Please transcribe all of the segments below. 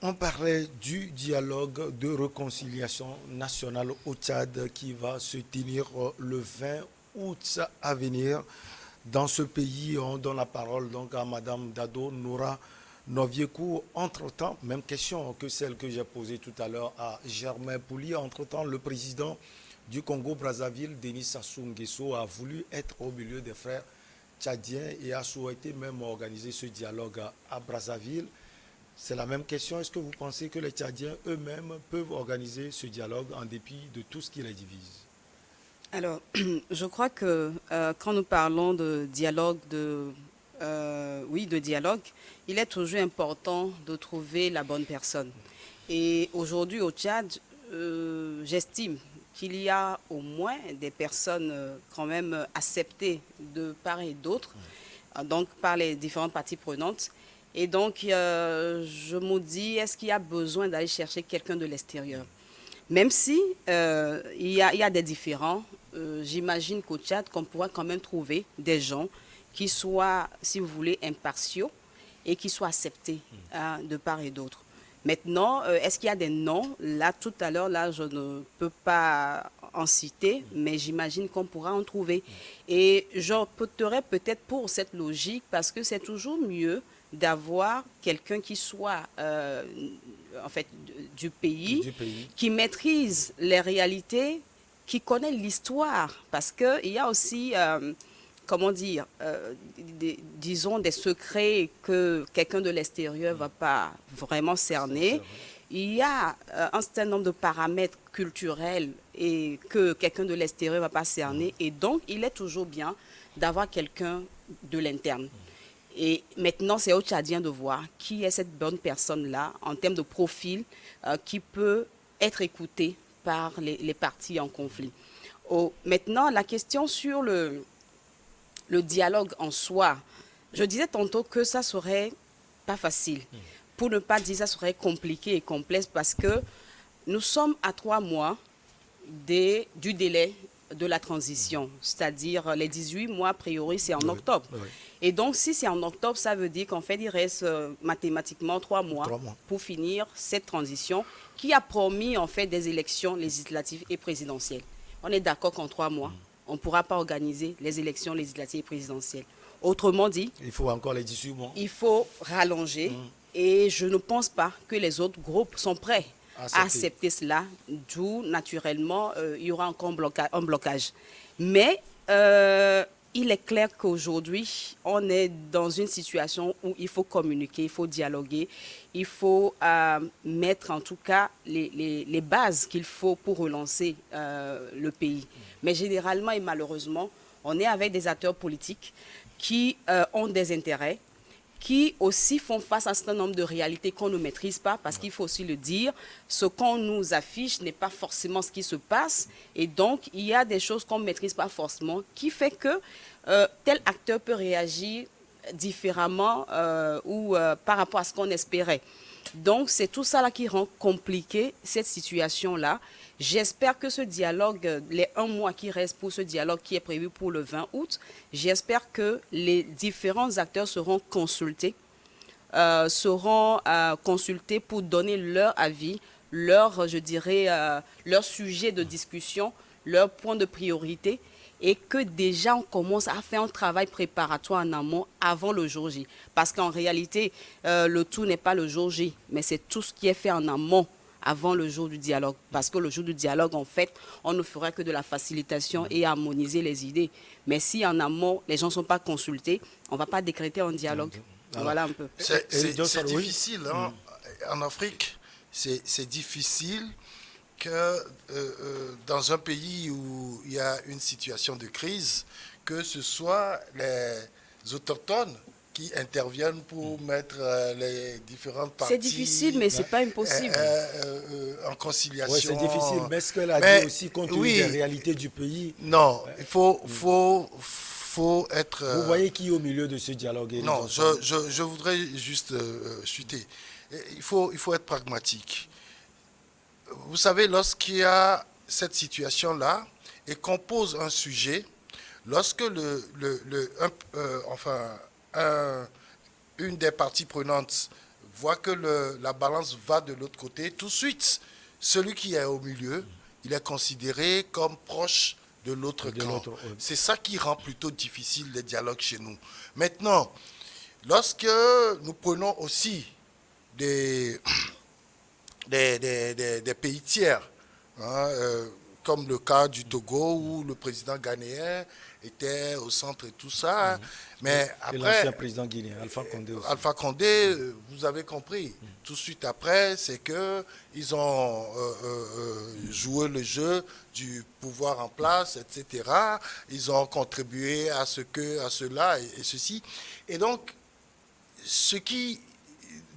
On parlait du dialogue de réconciliation nationale au Tchad qui va se tenir le 20 août à venir. Dans ce pays, on donne la parole donc à Madame Dado Noura Noviekou. Entre-temps, même question que celle que j'ai posée tout à l'heure à Germain Pouli. Entre-temps, le président du Congo-Brazzaville, Denis Sassou Nguesso, a voulu être au milieu des frères tchadiens et a souhaité même organiser ce dialogue à Brazzaville. C'est la même question. Est-ce que vous pensez que les Tchadiens eux-mêmes peuvent organiser ce dialogue en dépit de tout ce qui les divise? Alors, je crois que quand nous parlons de dialogue, oui, de dialogue, il est toujours important de trouver la bonne personne. Et aujourd'hui au Tchad, j'estime qu'il y a au moins des personnes quand même acceptées de part et d'autre, donc par les différentes parties prenantes. Et donc, je me dis, est-ce qu'il y a besoin d'aller chercher quelqu'un de l'extérieur? Même si il y a des différends, j'imagine qu'au Tchad, qu'on pourra quand même trouver des gens qui soient, si vous voulez, impartiaux et qui soient acceptés de part et d'autre. Maintenant, est-ce qu'il y a des noms? Là, tout à l'heure, là, je ne peux pas en citer, mais j'imagine qu'on pourra en trouver. Et j'opterais peut-être pour cette logique parce que c'est toujours mieux d'avoir quelqu'un qui soit en fait du pays, Du pays. qui maîtrise les réalités, qui connaît l'histoire, parce qu'il y a aussi, comment dire, disons des secrets que quelqu'un de l'extérieur ne va pas vraiment C'est cerner. vrai. Il y a un certain nombre de paramètres culturels et que quelqu'un de l'extérieur ne va pas cerner. Et donc, il est toujours bien d'avoir quelqu'un de l'interne. Et maintenant, c'est aux Tchadiens de voir qui est cette bonne personne-là en termes de profil qui peut être écoutée par les parties en conflit. Maintenant, la question sur le dialogue en soi, je disais tantôt que ça serait pas facile. Pour ne pas dire ça serait compliqué et complexe parce que nous sommes à 3 mois du délai de la transition, c'est-à-dire les 18 mois, a priori, c'est en Oui, octobre. oui. Et donc, si c'est en octobre, ça veut dire qu'en fait, il reste mathématiquement 3 mois 3 mois. pour finir cette transition qui a promis en fait des élections législatives et présidentielles. On est d'accord qu'en 3 mois, on ne pourra pas organiser les élections législatives et présidentielles. Autrement dit, Il faut encore les 18 mois il faut rallonger et je ne pense pas que les autres groupes sont prêts à à accepter. accepter cela, d'où naturellement il y aura encore un blocage. Mais il est clair qu'aujourd'hui, on est dans une situation où il faut communiquer, il faut dialoguer, il faut mettre en tout cas les bases qu'il faut pour relancer le pays. Mais généralement et malheureusement, on est avec des acteurs politiques qui ont des intérêts, qui aussi font face à un certain nombre de réalités qu'on ne maîtrise pas, parce qu'il faut aussi le dire, ce qu'on nous affiche n'est pas forcément ce qui se passe, et donc il y a des choses qu'on ne maîtrise pas forcément, qui fait que tel acteur peut réagir différemment ou par rapport à ce qu'on espérait. Donc, c'est tout ça là qui rend compliqué cette situation-là. J'espère que ce dialogue, les 1 mois qui restent pour ce dialogue qui est prévu pour le 20 août, j'espère que les différents acteurs seront consultés pour donner leur avis, leur, je dirais, leur sujet de discussion, leur point de priorité et que déjà on commence à faire un travail préparatoire en amont avant le jour J. Parce qu'en réalité, le tout n'est pas le jour J, mais c'est tout ce qui est fait en amont avant le jour du dialogue. Parce que le jour du dialogue, en fait, on ne fera que de la facilitation et harmoniser les idées. Mais si en amont, les gens ne sont pas consultés, on ne va pas décréter un dialogue. Alors, Voilà un peu. C'est Oui. difficile, hein. En Afrique, c'est difficile que dans un pays où il y a une situation de crise, que ce soit les autochtones qui interviennent pour mettre les différentes C'est difficile, parties mais ce n'est pas impossible. en Oui, c'est conciliation. difficile, mais ce qu'elle a dit Mais aussi, compte tenu des oui, réalités du pays, non, faut être. vous voyez qui est au milieu de ce dialogue, Ely Non, Johnson? je voudrais juste chuter. Il faut être pragmatique. Vous savez, lorsqu'il y a cette situation-là et qu'on pose un sujet, lorsque enfin, une des parties prenantes voit que la balance va de l'autre côté, tout de suite, celui qui est au milieu, il est considéré comme proche de l'autre camp. Oui. C'est ça qui rend plutôt difficile les dialogues chez nous. Maintenant, lorsque nous prenons aussi des pays tiers, hein, comme le cas du Togo où le président ghanéen était au centre et tout ça. Mais Et après, l'ancien président guinéen, Alpha Condé aussi. Alpha Condé, vous avez compris. Tout de suite après, c'est que ils ont joué le jeu du pouvoir en place, etc. Ils ont contribué à cela et ceci. Et donc, ce qui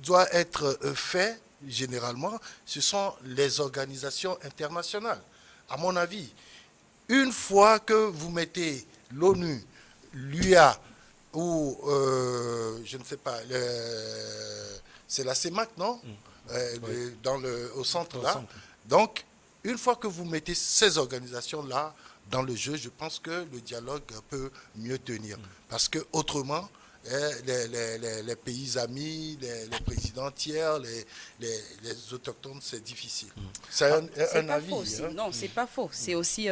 doit être fait, généralement, ce sont les organisations internationales. À mon avis, une fois que vous mettez l'ONU, l'UA, ou, je ne sais pas, c'est la CEMAC, non? Oui. Au centre, Au là. centre. Donc, une fois que vous mettez ces organisations-là dans le jeu, je pense que le dialogue peut mieux tenir. Parce que autrement, les pays amis, les présidents tiers, les autochtones, c'est difficile. C'est un pas avis. faux aussi. Hein. Non, c'est pas faux. C'est aussi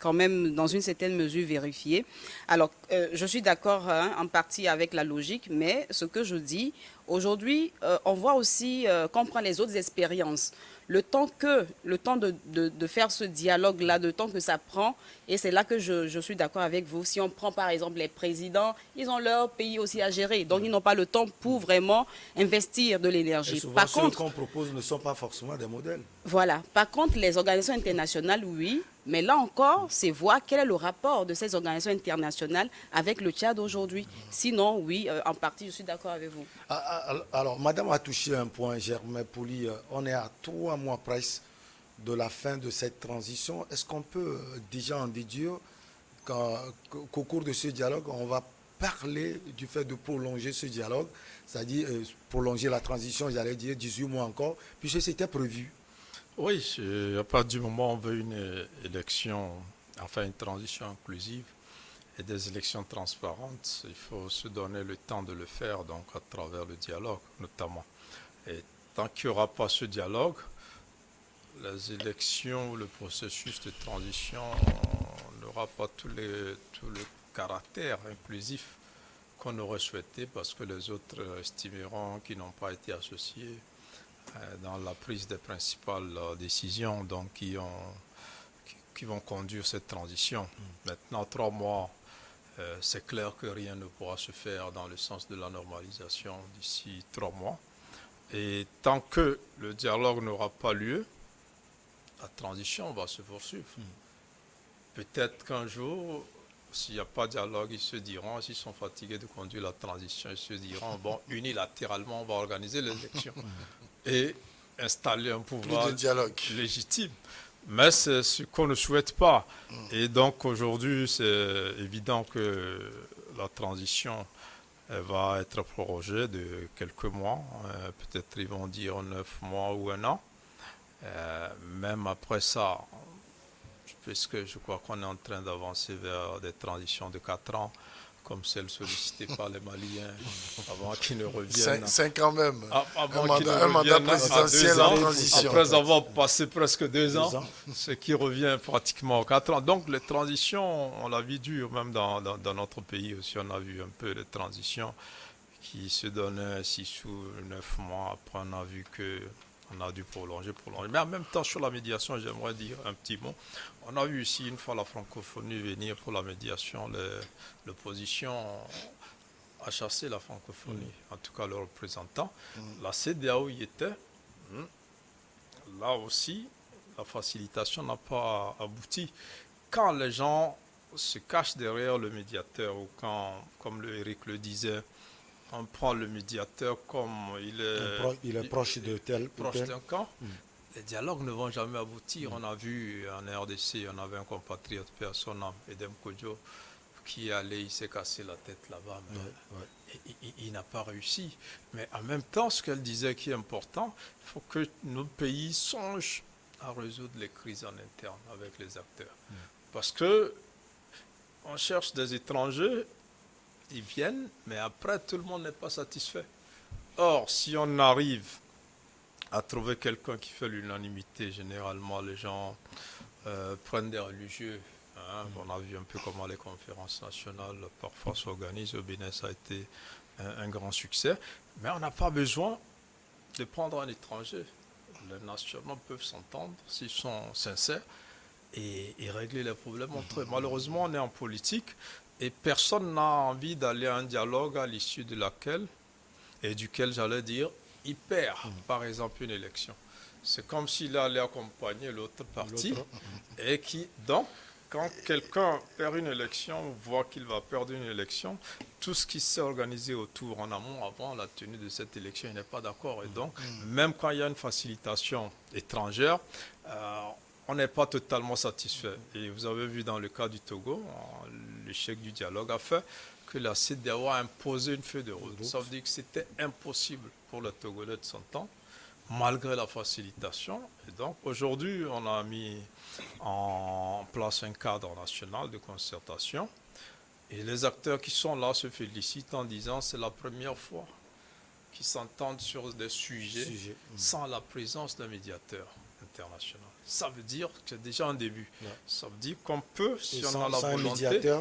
quand même dans une certaine mesure vérifié. Alors, je suis d'accord en partie avec la logique, mais ce que je dis, aujourd'hui, on voit aussi qu'on prend les autres expériences. Le temps de faire ce dialogue-là, le temps que ça prend, et c'est là que je suis d'accord avec vous. Si on prend par exemple les présidents, ils ont leur pays aussi à gérer, donc ils n'ont pas le temps pour vraiment investir de Et l'énergie. souvent, Par ceux contre, qu'on propose ne sont pas forcément des modèles. voilà. Par contre, les organisations internationales, oui. Mais là encore, c'est voir quel est le rapport de ces organisations internationales avec le Tchad aujourd'hui. Sinon, oui, en partie, je suis d'accord avec vous. Alors, madame a touché un point, Germain Pouli. On est à 3 mois presque de la fin de cette transition. Est-ce qu'on peut déjà en déduire qu'au cours de ce dialogue, on va parler du fait de prolonger ce dialogue, c'est-à-dire prolonger la transition, j'allais dire 18 mois encore, puisque c'était prévu? Oui, à partir du moment où on veut une élection, enfin une transition inclusive et des élections transparentes, il faut se donner le temps de le faire, donc à travers le dialogue notamment. Et tant qu'il n'y aura pas ce dialogue, les élections, le processus de transition n'aura pas tout le caractère inclusif qu'on aurait souhaité parce que les autres estimeront qu'ils n'ont pas été associés dans la prise des principales décisions donc qui vont conduire cette transition. Maintenant, 3 mois, c'est clair que rien ne pourra se faire dans le sens de la normalisation d'ici 3 mois. Et tant que le dialogue n'aura pas lieu, la transition va se poursuivre. Peut-être qu'un jour, s'il n'y a pas de dialogue, ils se diront, s'ils sont fatigués de conduire la transition, ils se diront, bon, unilatéralement, on va organiser l'élection et installer un pouvoir légitime. Mais c'est ce qu'on ne souhaite pas. Et donc aujourd'hui, c'est évident que la transition va être prorogée de quelques mois. Peut-être ils vont dire 9 mois ou 1 an. Même après ça, puisque je crois qu'on est en train d'avancer vers des transitions de 4 ans, comme celle sollicitée par les Maliens, avant qu'ils ne reviennent. 5 ans même. Avant qu'ils ne un mandat reviennent présidentiel en transition. Après avoir passé presque 2 ans, ce qui revient pratiquement aux 4 ans. Donc les transitions, on l'a vu dur, même dans notre pays aussi, on a vu un peu de transitions qui se donnaient 6 ou 9 mois. Après, on a vu que on a dû prolonger. Mais en même temps, sur la médiation, j'aimerais dire un petit mot. On a vu ici, une fois la francophonie venir pour la médiation, l'opposition a chassé la francophonie, en tout cas le représentant. La CEDEAO y était. Là aussi, la facilitation n'a pas abouti. Quand les gens se cachent derrière le médiateur, ou quand, comme Eric le disait, on prend le médiateur comme il est proche de tel proche d'un camp, les dialogues ne vont jamais aboutir. On a vu en RDC, on avait un compatriote, personne, Edem Kodjo, qui allait, il s'est cassé la tête là-bas, mais il n'a pas réussi. Mais en même temps, ce qu'elle disait qui est important, il faut que nos pays songent à résoudre les crises en interne avec les acteurs. Parce que on cherche des étrangers, ils viennent, mais après, tout le monde n'est pas satisfait. Or, si on arrive à trouver quelqu'un qui fait l'unanimité, généralement les gens prennent des religieux. On a vu un peu comment les conférences nationales parfois s'organisent. Au Bénin, ça a été un grand succès. Mais on n'a pas besoin de prendre un étranger. Les nationaux peuvent s'entendre s'ils sont sincères et régler les problèmes entre eux. Malheureusement, on est en politique et personne n'a envie d'aller à un dialogue à l'issue de laquelle et duquel, j'allais dire, il perd, par exemple, une élection. C'est comme s'il allait accompagner l'autre parti et qui, donc, quand quelqu'un perd une élection ou voit qu'il va perdre une élection, tout ce qui s'est organisé autour en amont avant la tenue de cette élection, il n'est pas d'accord. Et donc, même quand il y a une facilitation étrangère, on n'est pas totalement satisfait. Et vous avez vu dans le cas du Togo, l'échec du dialogue a fait que la CEDEAO a imposé une feuille de route. Ça veut dire que c'était impossible pour les Togolais de s'entendre, malgré la facilitation. Et donc, aujourd'hui, on a mis en place un cadre national de concertation. Et les acteurs qui sont là se félicitent en disant que c'est la première fois qu'ils s'entendent sur des sujets sans la présence d'un médiateur international. Ça veut dire que c'est déjà un début. Ouais. Ça veut dire qu'on peut, si on a la volonté,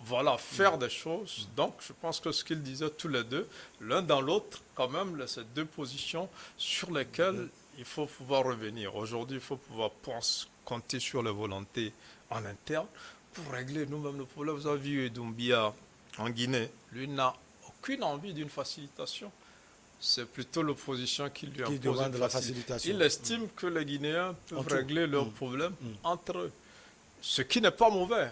voilà, faire des choses. Donc, je pense que ce qu'ils disaient tous les deux, l'un dans l'autre, quand même, ces deux positions sur lesquelles il faut pouvoir revenir. Aujourd'hui, il faut pouvoir compter sur les volontés en interne pour régler nous-mêmes le problème. Vous avez vu Doumbia en Guinée, lui n'a aucune envie d'une facilitation. C'est plutôt l'opposition qui lui impose une facilitation. Il estime que les Guinéens peuvent régler leurs problèmes entre eux. Ce qui n'est pas mauvais.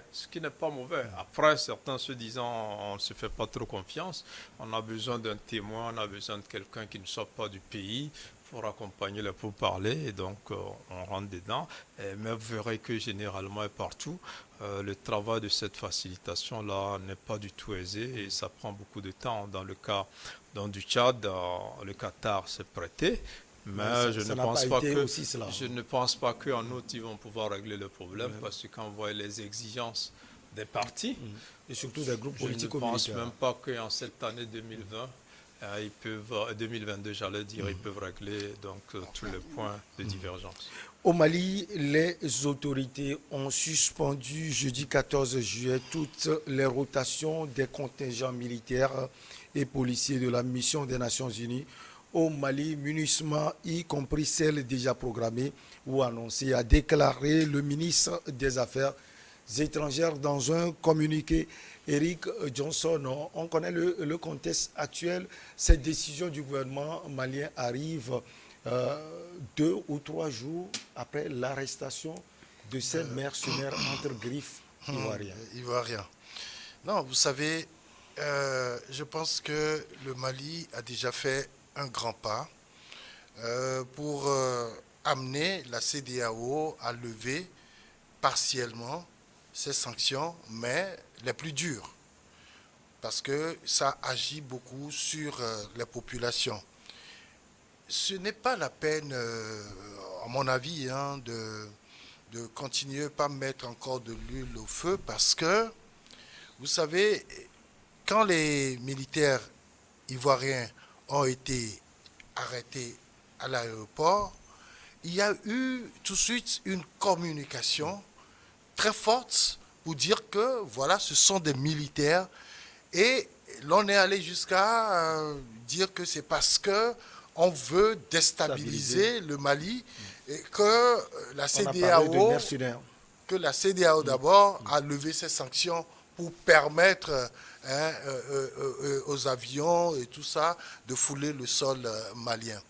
Après, certains se disant on ne se fait pas trop confiance, on a besoin d'un témoin, on a besoin de quelqu'un qui ne sort pas du pays pour accompagner les pourparlers, et donc on rentre dedans. Mais vous verrez que généralement et partout, le travail de cette facilitation-là n'est pas du tout aisé et ça prend beaucoup de temps. Dans le cas du Tchad, le Qatar s'est prêté. Mais je ne pense pas qu'en août, ils vont pouvoir régler le problème parce que quand on voit les exigences des partis, et surtout des groupes politiques, je ne pense même pas qu'en cette année 2020, 2022, j'allais dire, ils peuvent régler donc tous les points de divergence. Au Mali, les autorités ont suspendu jeudi 14 juillet toutes les rotations des contingents militaires et policiers de la mission des Nations Unies au Mali, MINUSMA, y compris celles déjà programmées ou annoncées, a déclaré le ministre des Affaires étrangères dans un communiqué. Eric Johnson, on connaît le contexte actuel. Cette décision du gouvernement malien arrive 2 ou 3 jours après l'arrestation de ces mercenaires entre griffes ivoiriens. Non, vous savez, je pense que le Mali a déjà fait un grand pas pour amener la CEDEAO à lever partiellement ces sanctions, mais les plus dures, parce que ça agit beaucoup sur les populations. Ce n'est pas la peine, à mon avis, de continuer par mettre encore de l'huile au feu, parce que, vous savez, quand les militaires ivoiriens ont été arrêtés à l'aéroport, il y a eu tout de suite une communication très forte pour dire que voilà, ce sont des militaires, et l'on est allé jusqu'à dire que c'est parce que on veut déstabiliser le Mali et que la CEDEAO d'abord a levé ses sanctions pour permettre aux avions et tout ça de fouler le sol malien.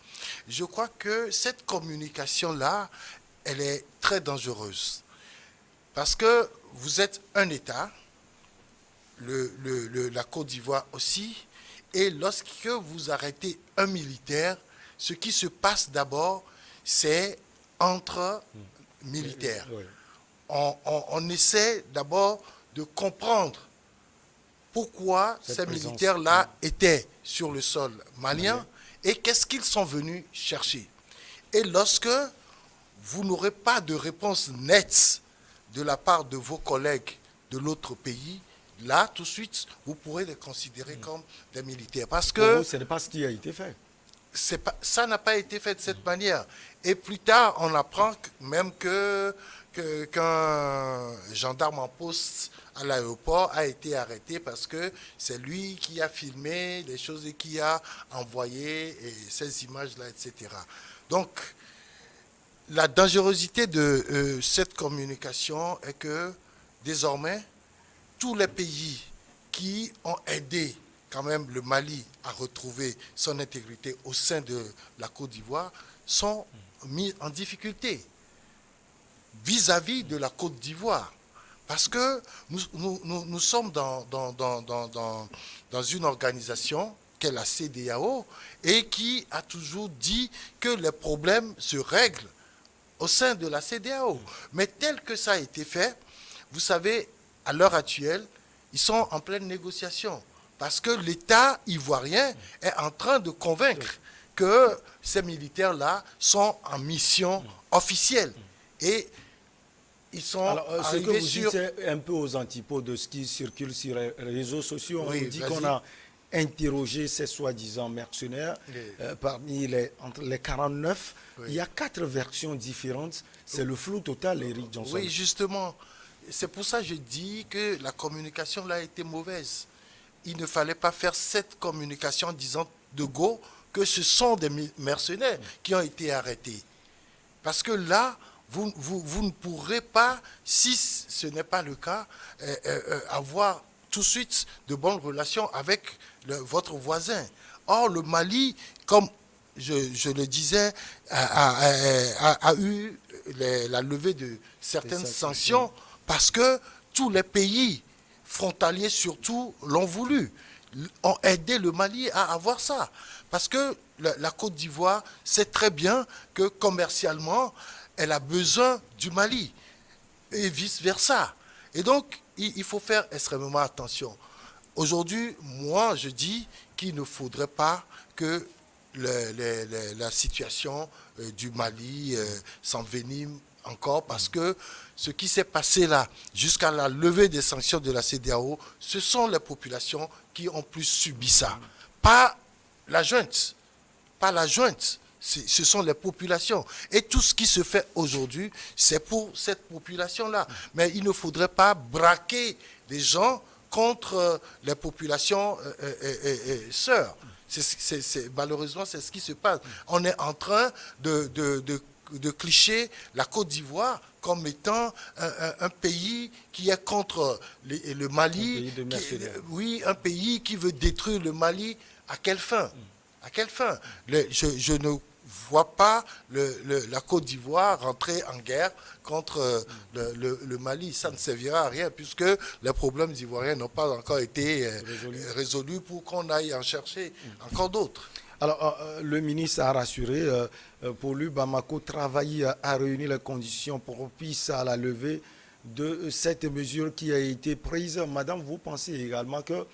Je crois que cette communication-là, elle est très dangereuse. Parce que vous êtes un État, la Côte d'Ivoire aussi, et lorsque vous arrêtez un militaire, ce qui se passe d'abord, c'est entre militaires. On essaie d'abord de comprendre pourquoi ces militaires-là étaient sur le sol malien et qu'est-ce qu'ils sont venus chercher. Et lorsque vous n'aurez pas de réponse nette de la part de vos collègues de l'autre pays, là, tout de suite, vous pourrez les considérer comme des militaires. Parce Pour que vous, ce n'est pas ce qui a été fait. ça n'a pas été fait de cette manière. Et plus tard, on apprend même qu'un gendarme en poste à l'aéroport a été arrêté parce que c'est lui qui a filmé les choses et qui a envoyé ces images-là, etc. Donc, la dangerosité de cette communication est que désormais, tous les pays qui ont aidé quand même le Mali à retrouver son intégrité au sein de la Côte d'Ivoire sont mis en difficulté vis-à-vis de la Côte d'Ivoire. Parce que nous sommes dans une organisation qu'est la CEDEAO et qui a toujours dit que les problèmes se règlent au sein de la CEDEAO. Mais tel que ça a été fait, vous savez, à l'heure actuelle, ils sont en pleine négociation. Parce que l'État ivoirien est en train de convaincre que ces militaires-là sont en mission officielle. Et ils sont Alors, ce que arrivés vous sur... dites, c'est un peu aux antipodes de ce qui circule sur les réseaux sociaux. On Oui, nous dit vas-y. qu'on a interrogé ces soi-disant mercenaires. Oui. Parmi entre les 49, Oui. il y a 4 versions différentes. C'est le flou total, Eric Johnson. Oui, justement. C'est pour ça que je dis que la communication là a été mauvaise. Il ne fallait pas faire cette communication en disant de go que ce sont des mercenaires qui ont été arrêtés. Parce que là, vous ne pourrez pas, si ce n'est pas le cas, avoir tout de suite de bonnes relations avec votre voisin. Or, le Mali, comme je le disais, a eu la levée de certaines sanctions parce que tous les pays frontaliers surtout l'ont voulu, ont aidé le Mali à avoir ça. Parce que la Côte d'Ivoire sait très bien que commercialement, elle a besoin du Mali et vice-versa. Et donc, il faut faire extrêmement attention. Aujourd'hui, moi, je dis qu'il ne faudrait pas que la situation du Mali s'envenime encore parce que ce qui s'est passé là, jusqu'à la levée des sanctions de la CEDEAO, ce sont les populations qui ont plus subi ça. Pas la junte. Pas la junte. Ce sont les populations. Et tout ce qui se fait aujourd'hui, c'est pour cette population-là. Mais il ne faudrait pas braquer les gens contre les populations sœurs. Malheureusement, c'est ce qui se passe. On est en train de clicher la Côte d'Ivoire comme étant un pays qui est contre le Mali. Oui, un pays qui veut détruire le Mali. À quelle fin? À quelle fin? Je ne vois pas la Côte d'Ivoire rentrer en guerre contre le Mali. Ça ne servira à rien puisque les problèmes ivoiriens n'ont pas encore été résolus pour qu'on aille en chercher encore d'autres. Alors, le ministre a rassuré, pour lui, Bamako travaille à réunir les conditions propices à la levée de cette mesure qui a été prise. Madame, vous pensez également que,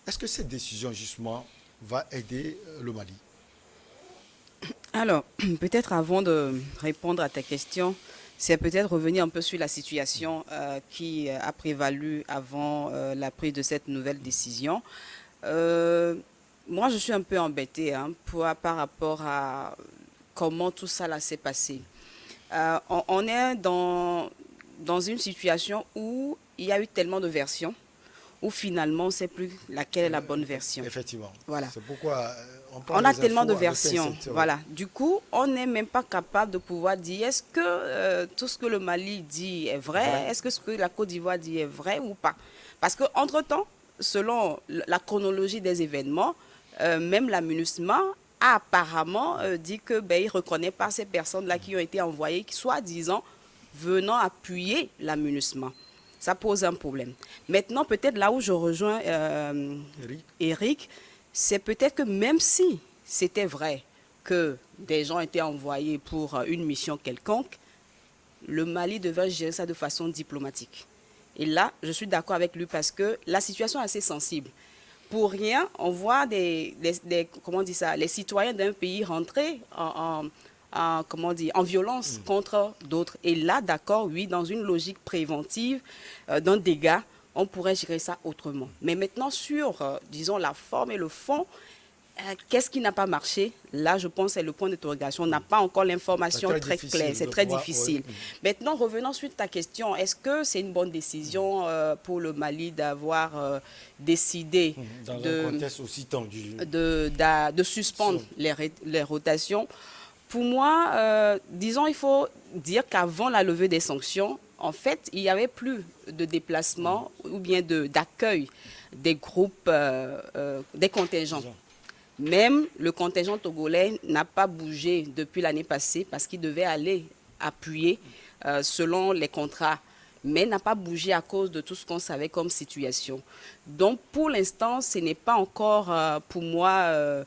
est-ce que cette décision, justement, va aider le Mali? Alors, peut-être avant de répondre à ta question, c'est peut-être revenir un peu sur la situation qui a prévalu avant la prise de cette nouvelle décision. Moi, je suis un peu embêtée par rapport à comment tout ça là s'est passé. On est dans une situation où il y a eu tellement de versions, où finalement, on ne sait plus laquelle est la bonne version. Effectivement. Voilà. C'est pourquoi on a tellement de versions. Voilà. Du coup, on n'est même pas capable de pouvoir dire est-ce que tout ce que le Mali dit est vrai, est-ce que ce que la Côte d'Ivoire dit est vrai ou pas. Parce qu'entre-temps, selon la chronologie des événements, même la MINUSMA a apparemment dit que il ne reconnaît pas ces personnes-là qui ont été envoyées, qui soi-disant venant appuyer la MINUSMA. Ça pose un problème. Maintenant, peut-être là où je rejoins Eric, c'est peut-être que même si c'était vrai que des gens étaient envoyés pour une mission quelconque, le Mali devait gérer ça de façon diplomatique. Et là, je suis d'accord avec lui parce que la situation est assez sensible. Pour rien, on voit les citoyens d'un pays rentrer en violence contre d'autres. Et là, d'accord, oui, dans une logique préventive d'un dégât on pourrait gérer ça autrement. Mais maintenant, sur, disons, la forme et le fond, qu'est-ce qui n'a pas marché? Là, je pense que c'est le point d'interrogation. On n'a pas encore l'information très claire. C'est très difficile. Oui. Maintenant, revenons suite à ta question. Est-ce que c'est une bonne décision pour le Mali d'avoir décidé dans un contexte aussi tendu de suspendre les rotations? Pour moi, disons, il faut dire qu'avant la levée des sanctions, en fait, il n'y avait plus de déplacement ou bien d'accueil des groupes, des contingents. Même le contingent togolais n'a pas bougé depuis l'année passée parce qu'il devait aller appuyer selon les contrats, mais n'a pas bougé à cause de tout ce qu'on savait comme situation. Donc, pour l'instant, ce n'est pas encore, pour moi,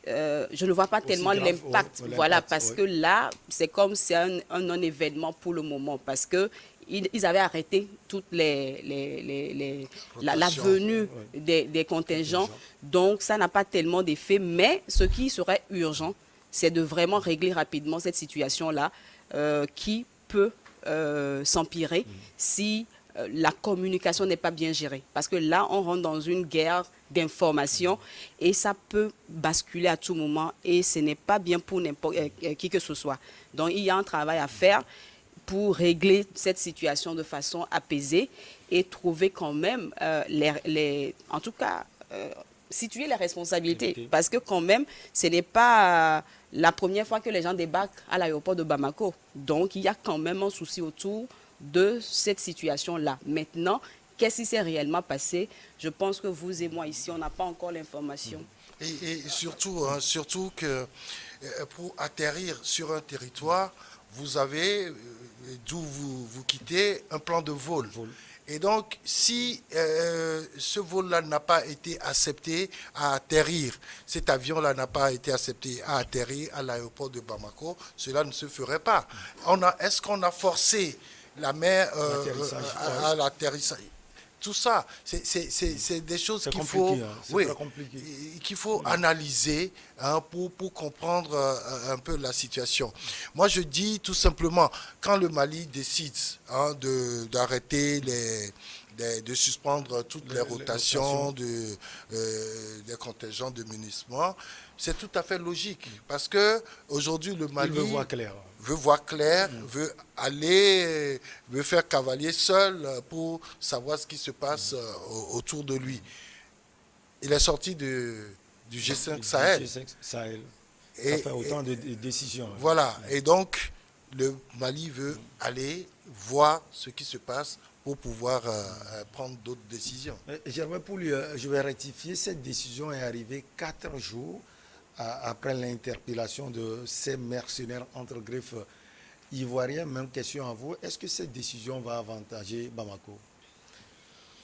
je ne vois pas tellement l'impact. Voilà, parce que là, c'est comme c'est un non-événement pour le moment, parce que ils avaient arrêté toute la venue des contingents. Donc, ça n'a pas tellement d'effet. Mais ce qui serait urgent, c'est de vraiment régler rapidement cette situation-là qui peut s'empirer si la communication n'est pas bien gérée. Parce que là, on rentre dans une guerre d'information et ça peut basculer à tout moment et ce n'est pas bien pour qui que ce soit. Donc, il y a un travail à faire pour régler cette situation de façon apaisée et trouver quand même, en tout cas, situer les responsabilités. Parce que quand même, ce n'est pas la première fois que les gens débarquent à l'aéroport de Bamako. Donc, il y a quand même un souci autour de cette situation-là. Maintenant, qu'est-ce qui s'est réellement passé? Je pense que vous et moi ici, on n'a pas encore l'information. Et surtout, surtout que pour atterrir sur un territoire, vous avez, d'où vous quittez, un plan de vol. Et donc, si ce vol-là n'a pas été accepté à atterrir, cet avion-là n'a pas été accepté à atterrir à l'aéroport de Bamako, cela ne se ferait pas. Est-ce qu'on a forcé la mer à l'atterrissage? Tout ça, c'est des choses qu'il faut, qu'il faut analyser pour comprendre un peu la situation. Moi, je dis tout simplement, quand le Mali décide d'arrêter de suspendre toutes les rotations des contingents de MINUSMA, c'est tout à fait logique. Parce que aujourd'hui, le Mali veut voir clair, veut faire cavalier seul pour savoir ce qui se passe autour de lui. Il est sorti du G5 Sahel. Ça fait autant de décisions. Voilà. Et donc, le Mali veut aller voir ce qui se passe pour pouvoir prendre d'autres décisions. Je vais rectifier, cette décision est arrivée 4 jours après l'interpellation de ces mercenaires entre griffes ivoiriens. Même question à vous, est-ce que cette décision va avantager Bamako?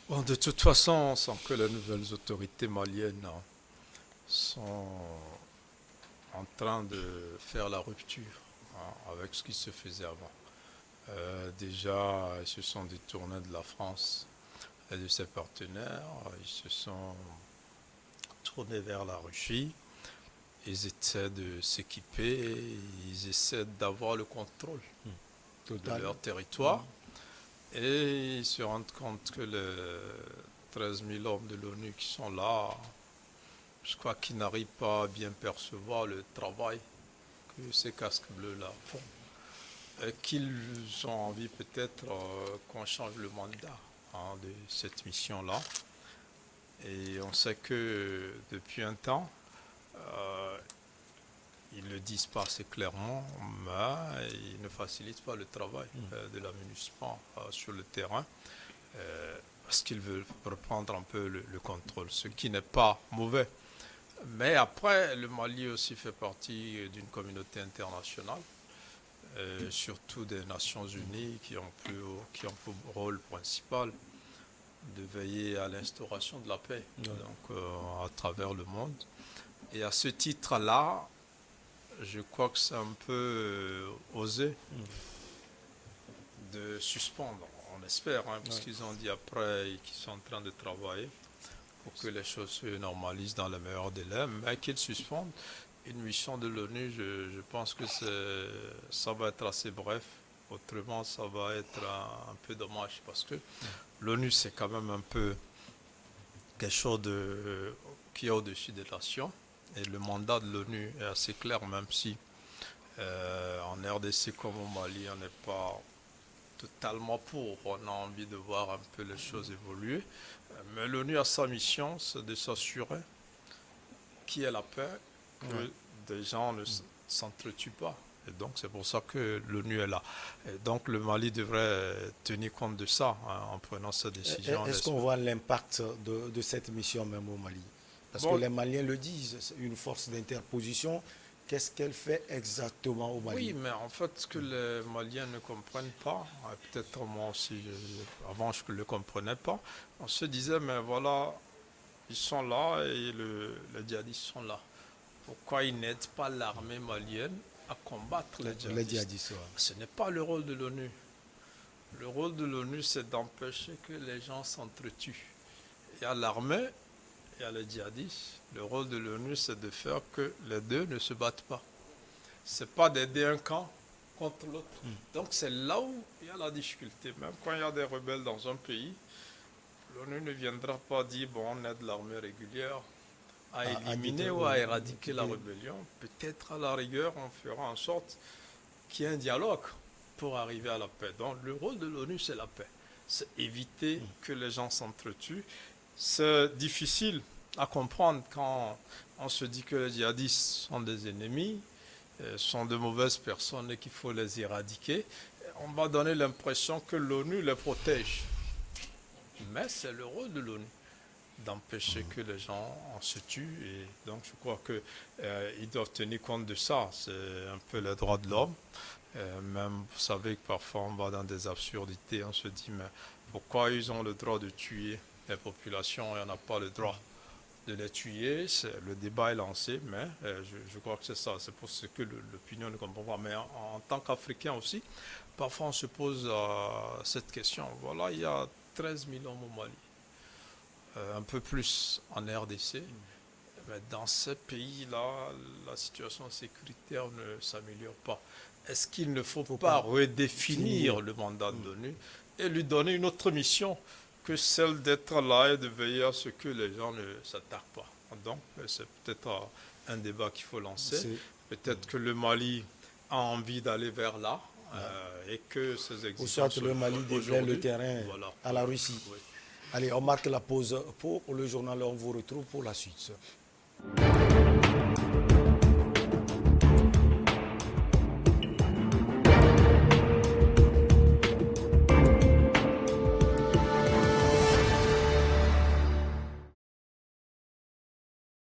Bon, de toute façon, sans que les nouvelles autorités maliennes sont en train de faire la rupture avec ce qui se faisait avant. Déjà, ils se sont détournés de la France et de ses partenaires. Ils se sont tournés vers la Russie. Ils essaient de s'équiper. Ils essaient d'avoir le contrôle de leur territoire. Et ils se rendent compte que les 13 000 hommes de l'ONU qui sont là, je crois qu'ils n'arrivent pas à bien percevoir le travail que ces casques bleus-là font. Qu'ils ont envie peut-être qu'on change le mandat de cette mission-là. Et on sait que depuis un temps, ils ne le disent pas assez clairement, mais ils ne facilitent pas le travail de la MINUSMA sur le terrain, parce qu'ils veulent reprendre un peu le contrôle, ce qui n'est pas mauvais. Mais après, le Mali aussi fait partie d'une communauté internationale, surtout des Nations Unies qui ont pour rôle principal de veiller à l'instauration de la paix donc, à travers le monde. Et à ce titre-là, je crois que c'est un peu osé de suspendre, on espère, parce qu'ils ont dit après qu'ils sont en train de travailler pour que les choses se normalisent dans le meilleur délai, mais qu'ils suspendent une mission de l'ONU, je pense que ça va être assez bref Autrement, ça va être un peu dommage parce que l'ONU, c'est quand même un peu quelque chose qui est au-dessus des nations. Et le mandat de l'ONU est assez clair, même si en RDC comme au Mali, on n'est pas totalement pour. On a envie de voir un peu les choses évoluer. Mais l'ONU a sa mission, c'est de s'assurer qu'il y ait la paix, que des gens ne s'entretuent pas. Et donc c'est pour ça que l'ONU est là. Et donc le Mali devrait tenir compte de ça en prenant sa décision. Est-ce qu'on voit l'impact de cette mission même au Mali? Parce que les Maliens le disent, c'est une force d'interposition. Qu'est-ce qu'elle fait exactement au Mali? Oui, mais en fait, ce que les Maliens ne comprennent pas, peut-être moi aussi, avant je ne le comprenais pas, on se disait, mais voilà, ils sont là et les djihadistes sont là. Pourquoi ils n'aident pas l'armée malienne à combattre les djihadistes? Ce n'est pas le rôle de l'ONU. Le rôle de l'ONU, c'est d'empêcher que les gens s'entretuent. Il y a l'armée, il y a les djihadistes. Le rôle de l'ONU, c'est de faire que les deux ne se battent pas. Ce n'est pas d'aider un camp contre l'autre. Donc c'est là où il y a la difficulté. Même quand il y a des rebelles dans un pays, l'ONU ne viendra pas dire, bon, on aide l'armée régulière à éliminer ou à éradiquer la rébellion. Peut-être à la rigueur, on fera en sorte qu'il y ait un dialogue pour arriver à la paix. Donc le rôle de l'ONU, c'est la paix. C'est éviter que les gens s'entretuent. C'est difficile à comprendre quand on se dit que les djihadistes sont des ennemis, sont de mauvaises personnes et qu'il faut les éradiquer. On va donner l'impression que l'ONU les protège. Mais c'est le rôle de l'ONU d'empêcher que les gens en se tuent. Et donc je crois qu'ils doivent tenir compte de ça. C'est un peu les droits de l'homme. Même, vous savez que parfois on va dans des absurdités. On se dit, mais pourquoi ils ont le droit de tuer les populations et on n'a pas le droit de les tuer? Le débat est lancé, mais je crois que c'est ça. C'est pour ce que l'opinion ne comprend pas. Mais en tant qu'Africain aussi, parfois on se pose cette question. Voilà, il y a 13 000 hommes au Mali, un peu plus en RDC. Mais dans ces pays-là, la situation sécuritaire ne s'améliore pas. Est-ce qu'il ne faut pas redéfinir le mandat de l'ONU et lui donner une autre mission que celle d'être là et de veiller à ce que les gens ne s'attaquent pas? Donc, c'est peut-être un débat qu'il faut lancer. Peut-être que le Mali a envie d'aller vers là et que ces exigences... Ou soit le Mali devient le terrain à la Russie. Oui. Allez, on marque la pause pour le journal et on vous retrouve pour la suite.